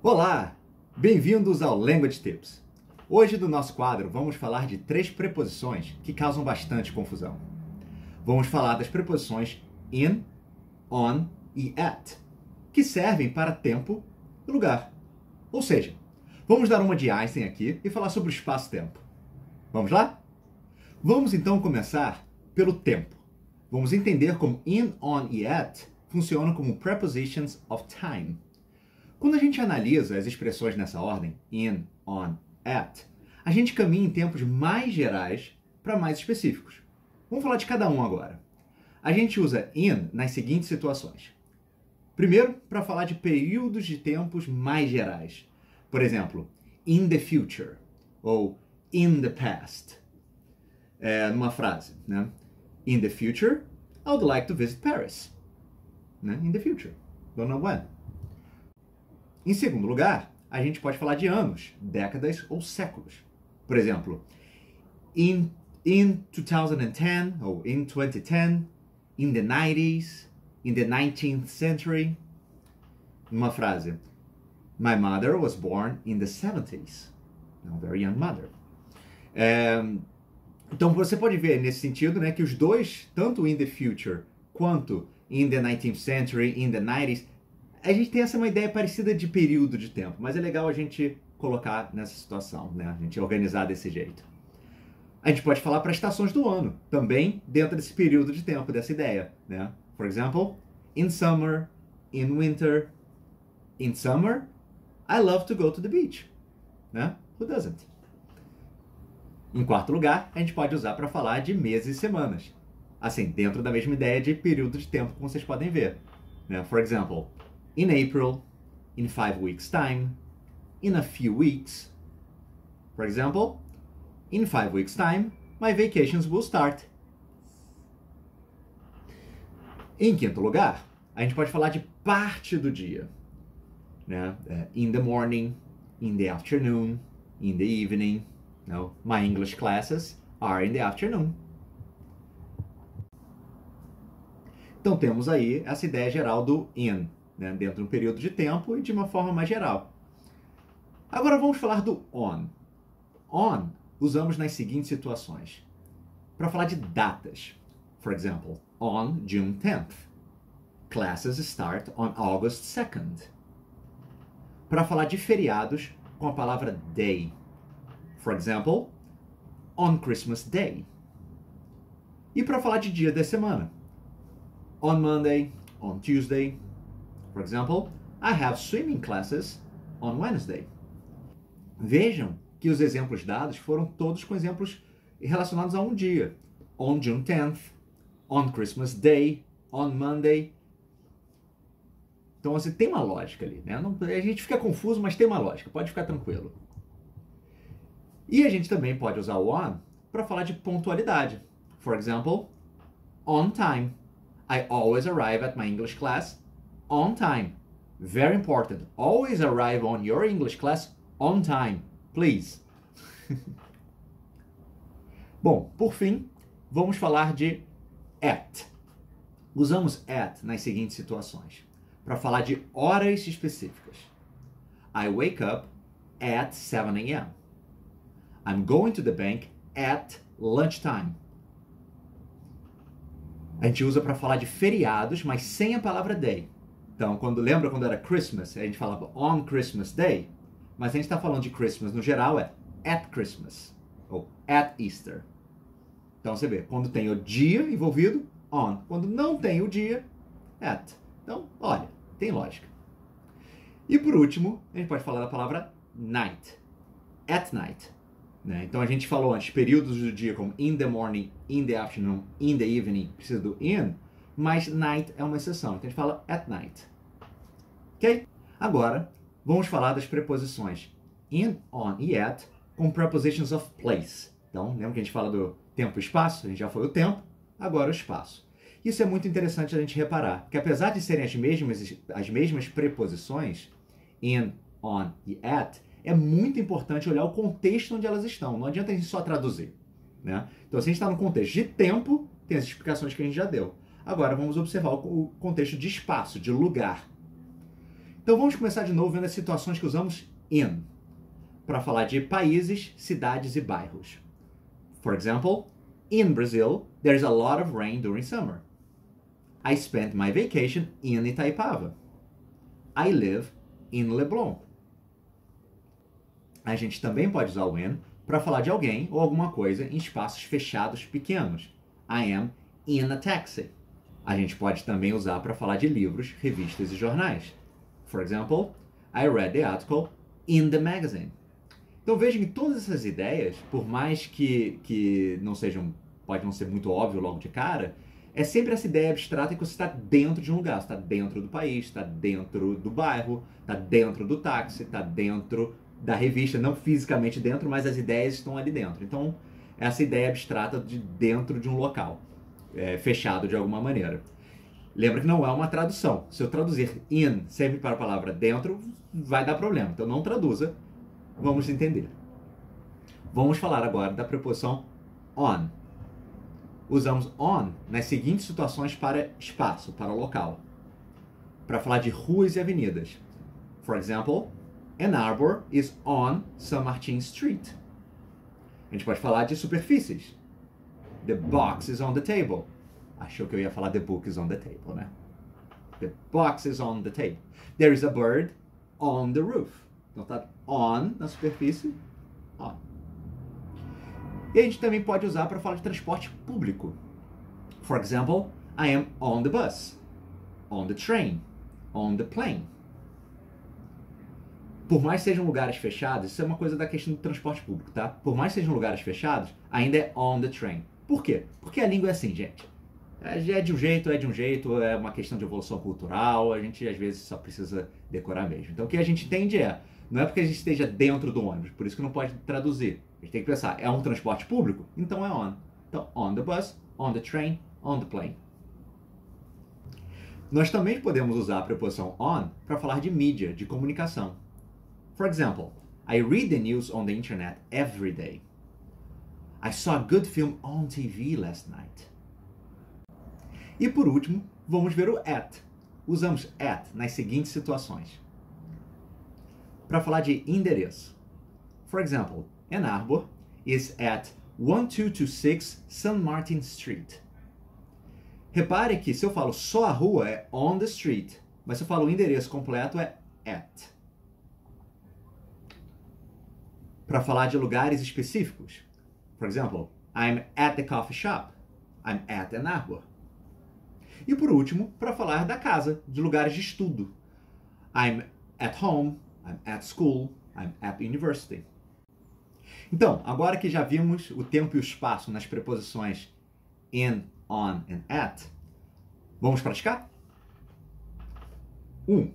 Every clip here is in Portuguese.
Olá! Bem-vindos ao Language Tips. Hoje, no nosso quadro, vamos falar de 3 preposições que causam bastante confusão. Vamos falar das preposições in, on e at, que servem para tempo e lugar. Ou seja, vamos dar uma de Einstein aqui e falar sobre o espaço-tempo. Vamos lá? Vamos então começar pelo tempo. Vamos entender como in, on e at funcionam como prepositions of time. Quando a gente analisa as expressões nessa ordem, in, on, at, a gente caminha em tempos mais gerais para mais específicos. Vamos falar de cada um agora. A gente usa in nas seguintes situações. Primeiro, para falar de períodos de tempos mais gerais. Por exemplo, in the future ou in the past. Numa frase, né? In the future, I would like to visit Paris. Né? In the future. Don't know when. Em segundo lugar, a gente pode falar de anos, décadas ou séculos. Por exemplo, in 2010 ou in 2010, in the 90s, in the 19th century. Numa frase, my mother was born in the 70s. A very young mother. Então você pode ver nesse sentido, né, que os dois, tanto in the future quanto in the 19th century, in the 90s, a gente tem uma ideia parecida de período de tempo, mas é legal a gente colocar nessa situação, né? A gente organizar desse jeito. A gente pode falar para estações do ano, também dentro desse período de tempo, dessa ideia, né? For example, in summer, in winter. In summer, I love to go to the beach. Né? Who doesn't? Em quarto lugar, a gente pode usar para falar de meses e semanas. Assim, dentro da mesma ideia de período de tempo, como vocês podem ver. Né? For example, in April, in 5 weeks' time, in a few weeks. For example, in 5 weeks' time, my vacations will start. Em quinto lugar, a gente pode falar de parte do dia. Né? In the morning, in the afternoon, in the evening. No, my English classes are in the afternoon. Então temos aí essa ideia geral do in, né, dentro de um período de tempo e de uma forma mais geral. Agora vamos falar do on. On usamos nas seguintes situações. Para falar de datas. For example, on June 10th. Classes start on August 2nd. Para falar de feriados com a palavra day. For example, on Christmas Day. E para falar de dia da semana. On Monday, on Tuesday. For example, I have swimming classes on Wednesday. Vejam que os exemplos dados foram todos com exemplos relacionados a um dia. On June 10th, on Christmas Day, on Monday. Então, assim, tem uma lógica ali, né? A gente fica confuso, mas tem uma lógica. Pode ficar tranquilo. E a gente também pode usar o on para falar de pontualidade. For example, on time. I always arrive at my English class on time. Very important. Always arrive on your English class on time, please. Bom, por fim, vamos falar de at. Usamos at nas seguintes situações. Para falar de horas específicas. I wake up at 7 a.m. I'm going to the bank at lunchtime. A gente usa para falar de feriados, mas sem a palavra day. Então, lembra quando era Christmas, a gente falava on Christmas Day, mas a gente está falando de Christmas no geral é at Christmas ou at Easter. Então você vê, quando tem o dia envolvido, on. Quando não tem o dia, at. Então, olha, tem lógica. E por último, a gente pode falar da palavra night. At night. Né? Então a gente falou antes, períodos do dia como in the morning, in the afternoon, in the evening, precisa do in, mas night é uma exceção. Então a gente fala at night. Ok? Agora, vamos falar das preposições in, on e at com prepositions of place. Então, lembra que a gente fala do tempo e espaço? A gente já foi o tempo, agora o espaço. Isso é muito interessante a gente reparar, que apesar de serem as mesmas preposições, in, on e at, é muito importante olhar o contexto onde elas estão. Não adianta a gente só traduzir. Né? Então, se a gente está no contexto de tempo, tem as explicações que a gente já deu. Agora, vamos observar o contexto de espaço, de lugar. Então vamos começar de novo vendo as situações que usamos in para falar de países, cidades e bairros. For example, in Brazil, there's a lot of rain during summer. I spent my vacation in Itaipava. I live in Leblon. A gente também pode usar o in para falar de alguém ou alguma coisa em espaços fechados pequenos. I am in a taxi. A gente pode também usar para falar de livros, revistas e jornais. For example, I read the article in the magazine. Então vejam que todas essas ideias, por mais que não sejam, pode não ser muito óbvio logo de cara, é sempre essa ideia abstrata que você está dentro de um lugar, você está dentro do país, está dentro do bairro, está dentro do táxi, está dentro da revista, não fisicamente dentro, mas as ideias estão ali dentro. Então, essa ideia abstrata de dentro de um local, fechado de alguma maneira. Lembra que não é uma tradução. Se eu traduzir in sempre para a palavra dentro, vai dar problema. Então não traduza, vamos entender. Vamos falar agora da preposição on. Usamos on nas seguintes situações para espaço, para local. Para falar de ruas e avenidas. For example, Ann Arbor is on San Martin Street. A gente pode falar de superfícies. The box is on the table. Achou que eu ia falar the book is on the table, né? The box is on the table. There is a bird on the roof. Então tá on na superfície, on. E a gente também pode usar para falar de transporte público. For example, I am on the bus, on the train, on the plane. Por mais que sejam lugares fechados, isso é uma coisa da questão do transporte público, tá? Por mais que sejam lugares fechados, ainda é on the train. Por quê? Porque a língua é assim, gente. É de um jeito, é uma questão de evolução cultural, a gente às vezes só precisa decorar mesmo. Então o que a gente entende não é porque a gente esteja dentro do ônibus, por isso que não pode traduzir. A gente tem que pensar, é um transporte público? Então é on. Então, on the bus, on the train, on the plane. Nós também podemos usar a preposição on para falar de mídia, de comunicação. For example, I read the news on the internet every day. I saw a good film on TV last night. E por último, vamos ver o at. Usamos at nas seguintes situações. Para falar de endereço. For example, Ann Arbor is at 1226 San Martin Street. Repare que se eu falo só a rua é on the street, mas se eu falo o endereço completo é at. Para falar de lugares específicos. For example, I'm at the coffee shop. I'm at Ann Arbor. E por último, para falar da casa, de lugares de estudo. I'm at home, I'm at school, I'm at university. Então, agora que já vimos o tempo e o espaço nas preposições in, on and at, vamos praticar? 1.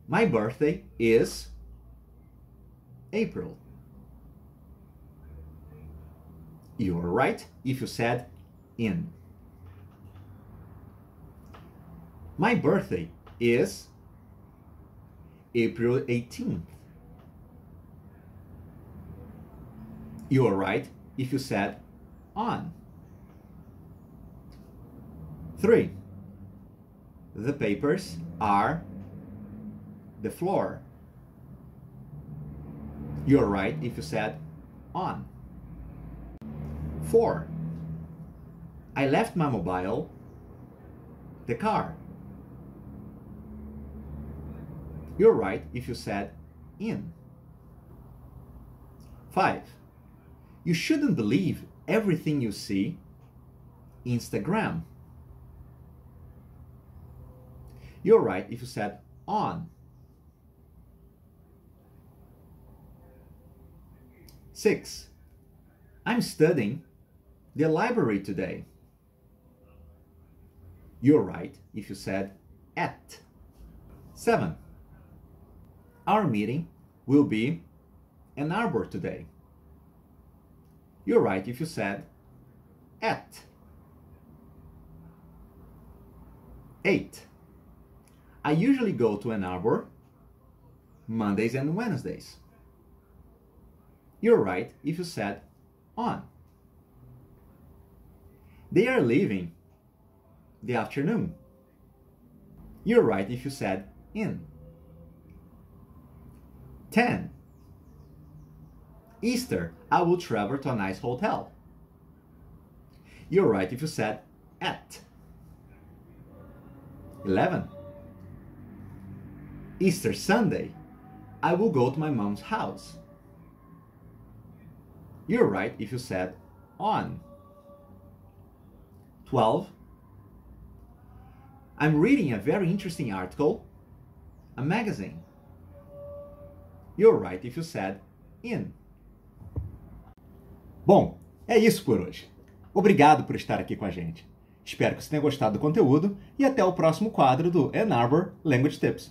My birthday is April. You're right if you said in. My birthday is April 18th. You are right if you said on. 3. The papers are the floor. You are right if you said on. 4. I left my mobile, the car. You're right if you said in. 5. You shouldn't believe everything you see. Instagram. You're right if you said on. 6. I'm studying the library today. You're right if you said at. 7. Our meeting will be Ann Arbor today. You're right if you said at. 8. I usually go to Ann Arbor Mondays and Wednesdays. You're right if you said on. They are leaving the afternoon. You're right if you said in. 10. Easter, I will travel to a nice hotel. You're right if you said at. 11. Easter Sunday, I will go to my mom's house. You're right if you said on. 12. I'm reading a very interesting article, a magazine. You're right if you said in. Bom, é isso por hoje. Obrigado por estar aqui com a gente. Espero que você tenha gostado do conteúdo e até o próximo quadro do Ann Arbor Language Tips.